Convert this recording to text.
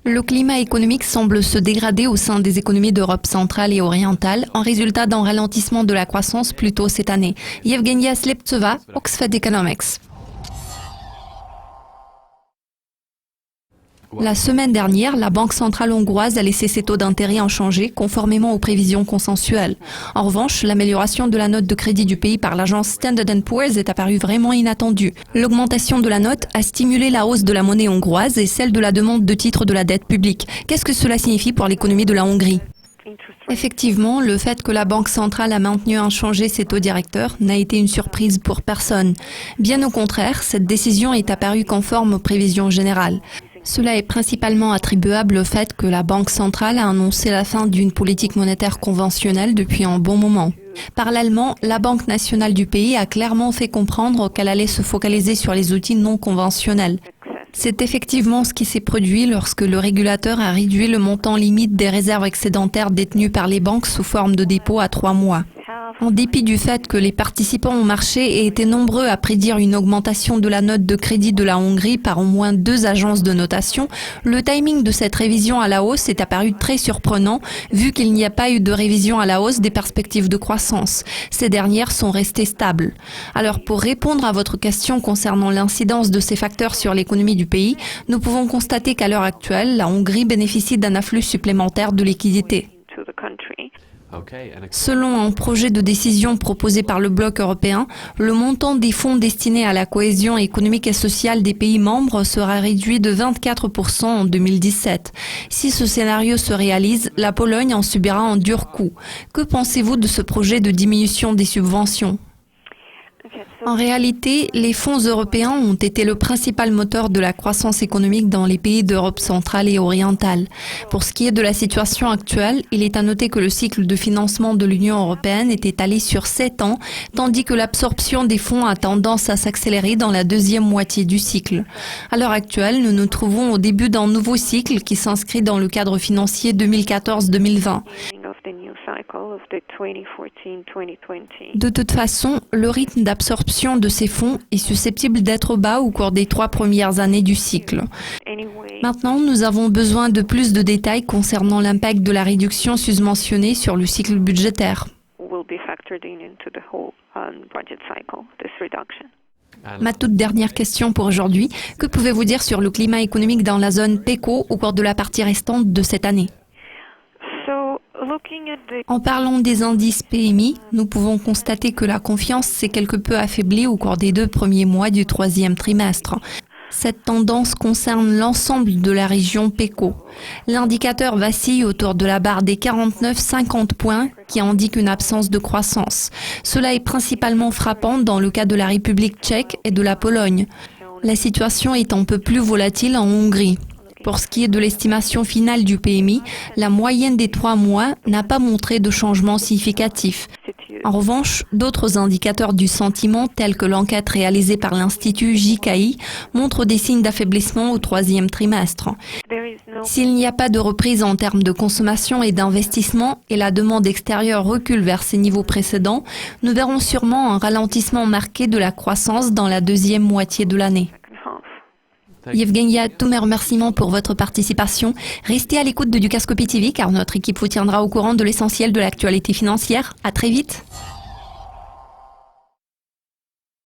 Le climat économique semble se dégrader au sein des économies d'Europe centrale et orientale en résultat d'un ralentissement de la croissance plus tôt cette année. Yevgenia Sleptsova, Oxford Economics. La semaine dernière, la Banque centrale hongroise a laissé ses taux d'intérêt inchangés, conformément aux prévisions consensuelles. En revanche, l'amélioration de la note de crédit du pays par l'agence Standard & Poor's est apparue vraiment inattendue. L'augmentation de la note a stimulé la hausse de la monnaie hongroise et celle de la demande de titres de la dette publique. Qu'est-ce que cela signifie pour l'économie de la Hongrie ? Effectivement, le fait que la Banque centrale a maintenu inchangés ses taux directeurs n'a été une surprise pour personne. Bien au contraire, cette décision est apparue conforme aux prévisions générales. Cela est principalement attribuable au fait que la Banque centrale a annoncé la fin d'une politique monétaire conventionnelle depuis un bon moment. Parallèlement, la Banque nationale du pays a clairement fait comprendre qu'elle allait se focaliser sur les outils non conventionnels. C'est effectivement ce qui s'est produit lorsque le régulateur a réduit le montant limite des réserves excédentaires détenues par les banques sous forme de dépôt à 3 mois. En dépit du fait que les participants au marché aient été nombreux à prédire une augmentation de la note de crédit de la Hongrie par au moins 2 agences de notation, le timing de cette révision à la hausse est apparu très surprenant vu qu'il n'y a pas eu de révision à la hausse des perspectives de croissance. Ces dernières sont restées stables. Alors pour répondre à votre question concernant l'incidence de ces facteurs sur l'économie du pays, nous pouvons constater qu'à l'heure actuelle, la Hongrie bénéficie d'un afflux supplémentaire de liquidités. Selon un projet de décision proposé par le bloc européen, le montant des fonds destinés à la cohésion économique et sociale des pays membres sera réduit de 24% en 2017. Si ce scénario se réalise, la Pologne en subira un dur coup. Que pensez-vous de ce projet de diminution des subventions ? En réalité, les fonds européens ont été le principal moteur de la croissance économique dans les pays d'Europe centrale et orientale. Pour ce qui est de la situation actuelle, il est à noter que le cycle de financement de l'Union européenne est étalé sur 7 ans, tandis que l'absorption des fonds a tendance à s'accélérer dans la deuxième moitié du cycle. À l'heure actuelle, nous nous trouvons au début d'un nouveau cycle qui s'inscrit dans le cadre financier 2014-2020. De toute façon, le rythme d'absorption de ces fonds est susceptible d'être bas au cours des 3 premières années du cycle. Maintenant, nous avons besoin de plus de détails concernant l'impact de la réduction susmentionnée sur le cycle budgétaire. Ma toute dernière question pour aujourd'hui, que pouvez-vous dire sur le climat économique dans la zone PECO au cours de la partie restante de cette année ? En parlant des indices PMI, nous pouvons constater que la confiance s'est quelque peu affaiblie au cours des 2 premiers mois du 3e trimestre. Cette tendance concerne l'ensemble de la région PECO. L'indicateur vacille autour de la barre des 49-50 points qui indique une absence de croissance. Cela est principalement frappant dans le cas de la République tchèque et de la Pologne. La situation est un peu plus volatile en Hongrie. Pour ce qui est de l'estimation finale du PMI, la moyenne des 3 mois n'a pas montré de changement significatif. En revanche, d'autres indicateurs du sentiment, tels que l'enquête réalisée par l'Institut JKI, montrent des signes d'affaiblissement au 3e trimestre. S'il n'y a pas de reprise en termes de consommation et d'investissement et la demande extérieure recule vers ses niveaux précédents, nous verrons sûrement un ralentissement marqué de la croissance dans la deuxième moitié de l'année. Yevgenia, tous mes remerciements pour votre participation. Restez à l'écoute de Dukascopy TV car notre équipe vous tiendra au courant de l'essentiel de l'actualité financière. À très vite.